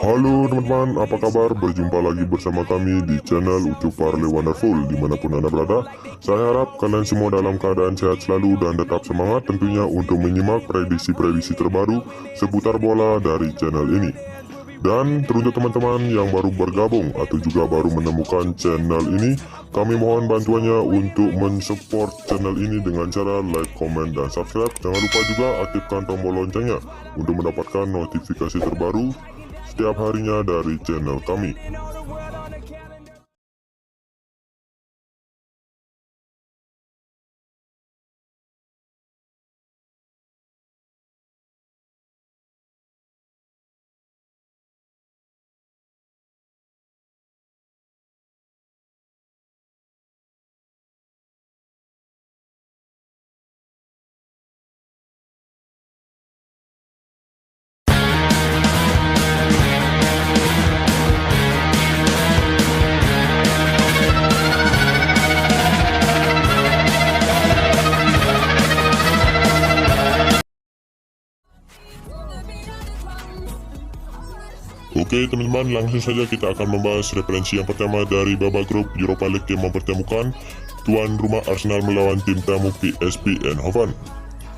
Halo teman-teman, apa kabar? Berjumpa lagi bersama kami di channel Ucup Parley Wonderful dimanapun Anda berada. Saya harap kalian semua dalam keadaan sehat selalu dan tetap semangat tentunya untuk menyimak prediksi-prediksi terbaru seputar bola dari channel ini. Dan teruntuk teman-teman yang baru bergabung atau juga baru menemukan channel ini, kami mohon bantuannya untuk mensupport channel ini dengan cara like, comment, dan subscribe. Jangan lupa juga aktifkan tombol loncengnya untuk mendapatkan notifikasi terbaru setiap harinya dari channel kami. Oke teman-teman, langsung saja kita akan membahas referensi yang pertama dari babak grup Europa League yang mempertemukan tuan rumah Arsenal melawan tim tamu PSV Eindhoven.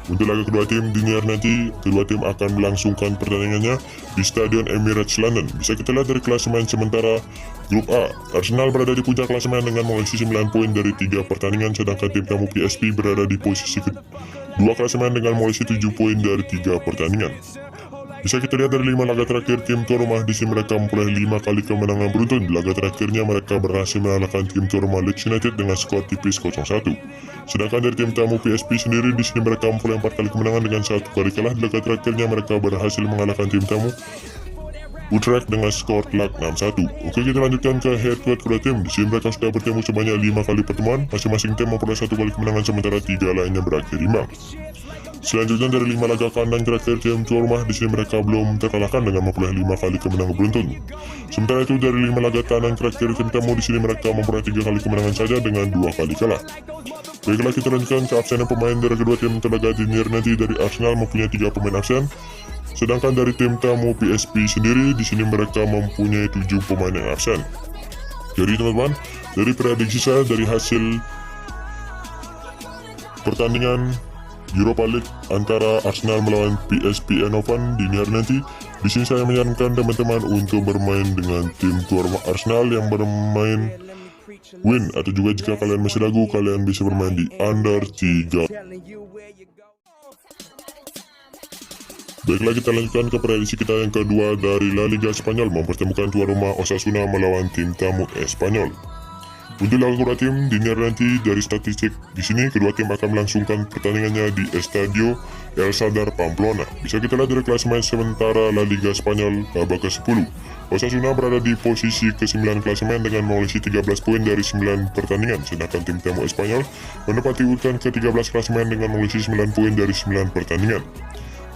Untuk laga kedua tim dini hari nanti, kedua tim akan melangsungkan pertandingannya di Stadion Emirates London. Bisa kita lihat dari klasemen sementara grup A, Arsenal berada di puncak klasemen dengan mengoleksi 9 poin dari 3 pertandingan, sedangkan tim tamu PSV berada di posisi kedua klasemen dengan mengoleksi 7 poin dari 3 pertandingan. Bisa kita lihat dari 5 laga terakhir tim tuan rumah di sini mereka memperoleh 5 kali kemenangan beruntun. Di laga terakhirnya mereka berhasil mengalahkan tim tuan rumah Leeds United dengan skor tipis 0-1. Sedangkan dari tim tamu PSV sendiri di sini mereka memperoleh 4 kali kemenangan dengan 1 kali kalah. Di laga terakhirnya mereka berhasil mengalahkan tim tamu Utrecht dengan skor telak 6-1. Oke, kita lanjutkan ke head to head kedua tim. Di sini mereka sudah bertemu sebanyak 5 kali pertemuan. Masing-masing tim memperoleh 1 kali kemenangan sementara 3 lainnya berakhir imbang. Selanjutnya dari 5 laga kandang terakhir tim tuan rumah di sini mereka belum terkalahkan dengan memperoleh 5 kali kemenangan beruntun. Sementara itu dari 5 laga kandang terakhir tim tamu di sini mereka memperoleh 3 kali kemenangan saja dengan 2 kali kalah. Baiklah, kita lanjutkan ke absen pemain dari kedua tim. Terlaga dini nanti dari Arsenal mempunyai 3 pemain absen. Sedangkan dari tim tamu PSV sendiri di sini mereka mempunyai 7 pemain yang absen. Jadi teman-teman, dari prediksi saya dari hasil pertandingan Europa League antara Arsenal melawan PSV Eindhoven dini hari nanti, di sini saya menyarankan teman-teman untuk bermain dengan tim tuan rumah Arsenal yang bermain win, atau juga jika kalian masih ragu kalian bisa bermain di under 3. Baiklah, kita lanjutkan ke prediksi kita yang kedua dari La Liga Spanyol mempertemukan tuan rumah Osasuna melawan tim tamu Espanyol. Untuk laga kedua tim dini hari nanti, dari statistik di sini kedua tim akan melangsungkan pertandingannya di Estadio El Sadar Pamplona. Bisa kita lihat dari klasemen sementara La Liga Spanyol babak ke-10. Osasuna berada di posisi ke-9 klasemen dengan mengoleksi 13 poin dari 9 pertandingan, sedangkan tim tamu Espanyol menempati urutan ke-13 klasemen dengan mengoleksi 9 poin dari 9 pertandingan.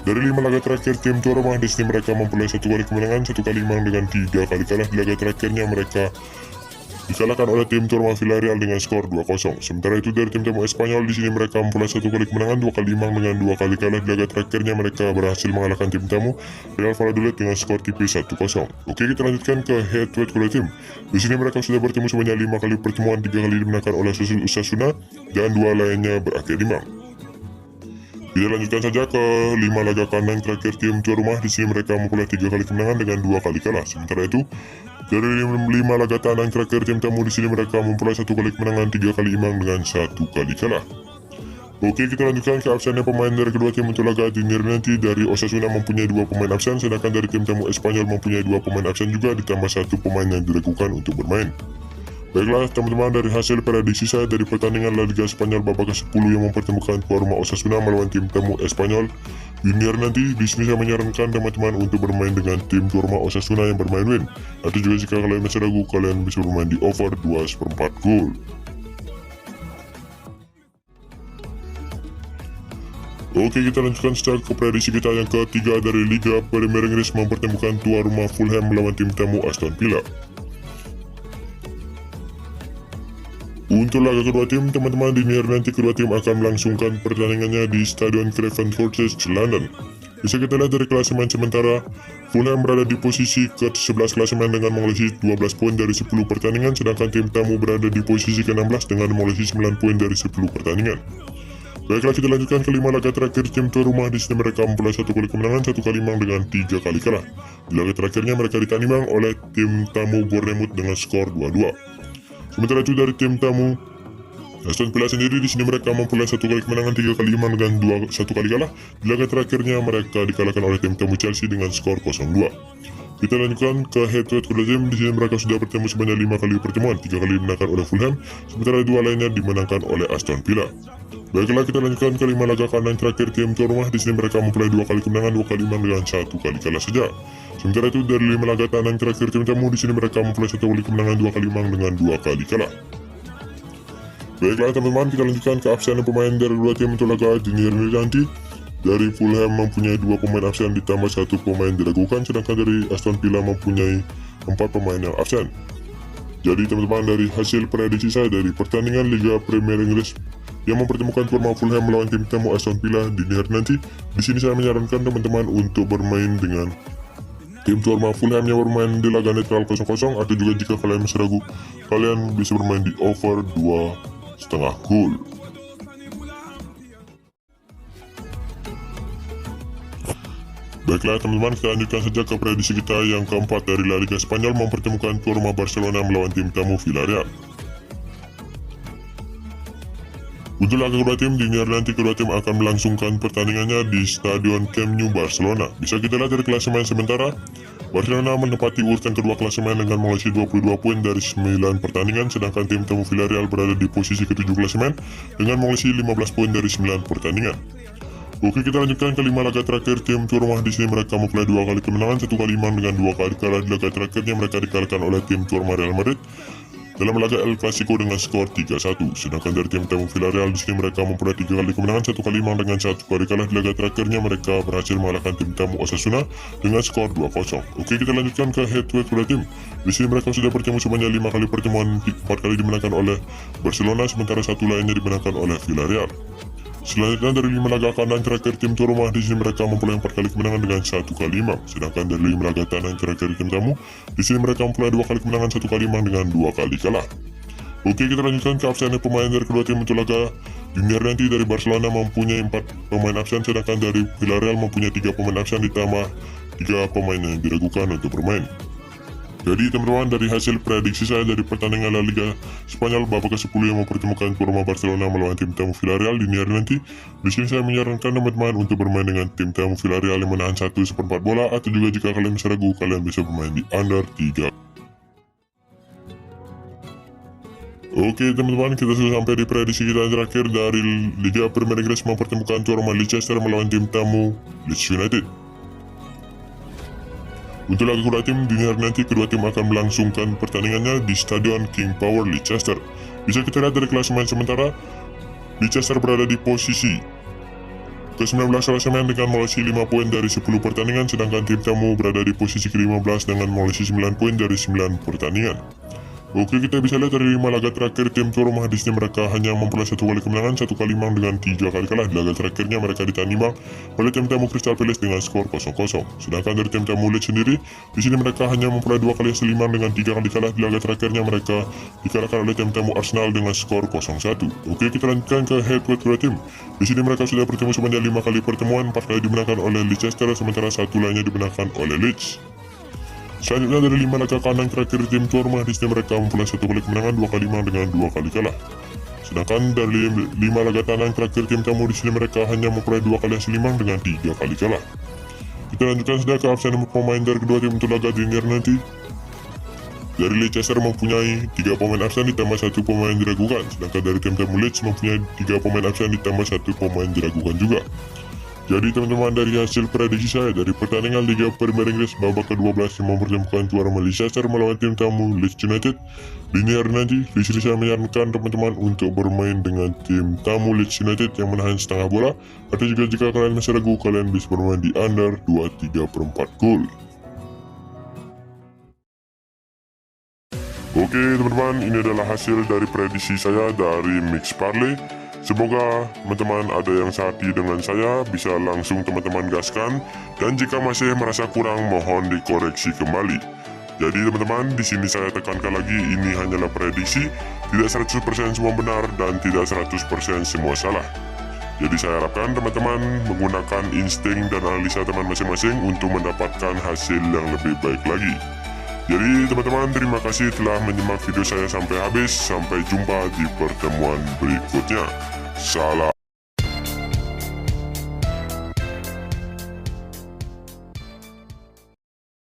Dari 5 laga terakhir tim tuan rumah di sini mereka memperoleh 1 kali kemenangan, 1 kali imbang dengan 3 kali kalah. Di laga terakhirnya mereka dikalahkan oleh tim tuan rumah Villarreal dengan skor 2-0. Sementara itu dari tim tamu Espanyol di sini mereka memperoleh 1 kali kemenangan, 2 kali imbang dengan 2 kali kalah. Di laga terakhirnya mereka berhasil mengalahkan tim tamu Real Valladolid dengan skor tipis 1-0. Oke, kita lanjutkan ke head to head kedua tim. Di sini mereka sudah bertemu sebanyak 5 kali pertemuan, 3 kali dimenangkan oleh Osasuna dan 2 lainnya berakhir imbang. Kita lanjutkan saja ke 5 laga kandang terakhir tim tuan rumah. Di sini mereka memperoleh 3 kali kemenangan dengan 2 kali kalah. Sementara itu dari 5 laga tandang terakhir tim tamu di sini mereka memperoleh 1 kali kemenangan, 3 kali imbang dengan 1 kali kalah. Oke, kita lanjutkan ke absennya pemain dari kedua tim untuk laga dini hari nanti. Dari Osasuna mempunyai 2 pemain absen, sedangkan dari tim tamu Espanyol mempunyai 2 pemain absen juga, ditambah 1 pemain yang diragukan untuk bermain. Baiklah teman-teman, dari hasil prediksi saya dari pertandingan La Liga Spanyol babak ke-10 yang mempertemukan tuan rumah Osasuna melawan tim tamu Espanyol dini hari nanti, di sini saya menyarankan teman-teman untuk bermain dengan tim tuan rumah Osasuna yang bermain win, atau juga jika kalian masih ragu kalian bisa bermain di over 2/4 gol. Oke, kita lanjutkan secara ke prediksi kita yang ketiga dari Liga Premier Inggris mempertemukan tuan rumah Fulham melawan tim tamu Aston Villa. Untuk laga kedua tim, teman-teman, dini hari nanti kedua tim akan melangsungkan pertandingannya di Stadion Craven Cottage, London. Bisa kita lihat dari klasemen sementara, Fulham berada di posisi ke-11 klasemen dengan mengoleksi 12 poin dari 10 pertandingan, sedangkan tim tamu berada di posisi ke-16 dengan mengoleksi 9 poin dari 10 pertandingan. Baiklah, kita lanjutkan ke 5 laga terakhir tim tuan rumah. Di sini mereka memperoleh 1 kali kemenangan, 1 kali imbang dengan 3 kali kalah. Di laga terakhirnya mereka ditanding oleh tim tamu Bournemouth dengan skor 2-2. Sementara itu dari tim tamu Aston Villa sendiri, di sini mereka memperoleh 1 kali kemenangan, 3 kali imbang dengan 1 kali kalah. Di laga terakhirnya mereka dikalahkan oleh tim tamu Chelsea dengan skor 0-2. Kita lanjutkan ke head-to-head kedua tim. Di sini mereka sudah bertemu sebanyak 5 kali pertemuan, 3 kali dimenangkan oleh Fulham, sementara 2 lainnya dimenangkan oleh Aston Villa. Baiklah, kita lanjutkan ke 5 laga kandang terakhir tim tuan rumah. Di sini mereka memperoleh 2 kali kemenangan, 2 kali imbang dengan 1 kali kalah saja. Sementara itu dari 5 laga kandang terakhir tim tamu, di sini mereka memperoleh 1 kali kemenangan, 2 kali imbang dengan 2 kali kalah. Baiklah teman-teman, kita lanjutkan ke absen pemain dari dua tim untuk laga dini hari nanti. Dari Fulham mempunyai 2 pemain absen ditambah 1 pemain diragukan, sedangkan dari Aston Villa mempunyai 4 pemain yang absen. Jadi teman-teman, dari hasil prediksi saya dari pertandingan Liga Premier Inggris yang mempertemukan tuan rumah Fulham melawan tim tamu Aston Villa dini hari nanti, di sini saya menyarankan teman-teman untuk bermain dengan tim tuan rumah Fulham yang bermain di laga netral 0-0, atau juga jika kalian masih ragu, kalian bisa bermain di over 2,5 gol. Baiklah teman-teman, kita lanjutkan saja ke prediksi kita yang keempat dari La Liga Spanyol mempertemukan tuan rumah Barcelona melawan tim tamu Villarreal. Untuk laga kedua tim, dini hari nanti kedua tim akan melangsungkan pertandingannya di Stadion Camp Nou Barcelona. Bisa kita lihat dari klasemen sementara, Barcelona menempati urutan kedua klasemen dengan mengoleksi 22 poin dari 9 pertandingan, sedangkan tim tamu Villarreal berada di posisi ke-7 klasemen dengan mengoleksi 15 poin dari 9 pertandingan. Oke, kita lanjutkan ke 5 laga terakhir tim tuan rumah. Di sini mereka memperoleh 2 kali kemenangan, 1 kali imbang dengan 2 kali kalah. Di laga terakhirnya mereka dikalahkan oleh tim tuan rumah Real Madrid dalam laga El Clasico dengan skor 3-1. Sedangkan dari tim tamu Villarreal, di sini mereka memperoleh 3 kali kemenangan, 1 kali imbang dengan 1 kali kalah. Di laga terakhirnya mereka berhasil mengalahkan tim tamu Osasuna dengan skor 2-0. Oke, kita lanjutkan ke head-to-head kedua tim. Di sini mereka sudah bertemu sebanyak 5 kali pertemuan, 4 kali dimenangkan oleh Barcelona, sementara 1 lainnya dimenangkan oleh Villarreal. Selanjutnya dari 5 laga kandang terakhir tim tuan rumah, di sini mereka memperoleh 4 kali kemenangan dengan 1 kali imbang. Sedangkan dari 5 laga kandang terakhir tim tamu, di sini mereka memperoleh 2 kali kemenangan, 1 kali imbang dengan 2 kali kalah. Oke, kita lanjutkan ke absen pemain dari kedua tim untuk laga dini hari nanti. Dari Barcelona mempunyai 4 pemain absen, sedangkan dari Villarreal mempunyai 3 pemain absen ditambah 3 pemain yang diragukan untuk bermain. Jadi teman-teman, dari hasil prediksi saya dari pertandingan La Liga Spanyol babak ke-10 yang mempertemukan tuan rumah Barcelona melawan tim tamu Villarreal dini hari nanti, di sini saya menyarankan teman-teman untuk bermain dengan tim tamu Villarreal yang menahan 1/4 bola, atau juga jika kalian bisa ragu, kalian bisa bermain di under 3. Oke teman-teman, kita sudah sampai di prediksi kita yang terakhir dari Liga Premier Inggris mempertemukan tuan rumah Leicester melawan tim tamu Leeds United. Untuk laga kedua tim, dini hari nanti kedua tim akan melangsungkan pertandingannya di Stadion King Power Leicester. Bisa kita lihat dari klasemen sementara, Leicester berada di posisi ke-19 klasemen dengan mengoleksi 5 poin dari 10 pertandingan, sedangkan tim tamu berada di posisi ke-15 dengan mengoleksi 9 poin dari 9 pertandingan. Oke, kita bisa lihat dari 5 laga terakhir tim tuan rumah, di sini mereka hanya memperoleh 1 kali kemenangan, 1 kali imbang dengan 3 kali kalah. Di laga terakhirnya mereka ditanding oleh tim tamu Crystal Palace dengan skor 0-0. Sedangkan dari tim tamu Leeds sendiri, di sini mereka hanya memperoleh 2 kali hasil imbang dengan 3 kali kalah. Di laga terakhirnya mereka dikalahkan oleh tim tamu Arsenal dengan skor 0-1. Oke, kita lanjutkan ke head-to-head kedua tim. Di sini mereka sudah bertemu sebanyak 5 kali pertemuan, 4 kali dimenangkan oleh Leicester, sementara 1 lainnya dimenangkan oleh Leeds. Selanjutnya dari 5 laga kandang terakhir tim tuan rumah, di sini mereka memperoleh 1 kali kemenangan, 2 kali imbang dengan 2 kali kalah. Sedangkan dari 5 laga kandang terakhir tim tamu, di sini mereka hanya memperoleh 2 kali hasil imbang dengan 3 kali kalah. Kita lanjutkan saja ke absen pemain dari kedua tim untuk laga dini hari nanti. Dari Leicester mempunyai 3 pemain absen ditambah 1 pemain diragukan, sedangkan dari tim tamu Leeds mempunyai 3 pemain absen ditambah 1 pemain diragukan juga. Jadi teman-teman, dari hasil prediksi saya dari pertandingan Liga Premier Inggris babak ke-12 yang mempertemukan tuan rumah Leicester melawan tim tamu Leeds United dini hari nanti, di sini saya menyarankan teman-teman untuk bermain dengan tim tamu Leeds United yang menahan setengah bola, atau juga jika kalian masih ragu, kalian bisa bermain di under 2,3/4 gol. Oke teman-teman, ini adalah hasil dari prediksi saya dari Mix Parlay. Semoga teman-teman ada yang sehati dengan saya, bisa langsung teman-teman gaskan, dan jika masih merasa kurang mohon dikoreksi kembali. Jadi teman-teman, di sini saya tekankan lagi, ini hanyalah prediksi, tidak 100% semua benar dan tidak 100% semua salah. Jadi saya harapkan teman-teman menggunakan insting dan analisa teman masing-masing untuk mendapatkan hasil yang lebih baik lagi. Jadi teman-teman, terima kasih telah menyimak video saya sampai habis. Sampai jumpa di pertemuan berikutnya. Salam.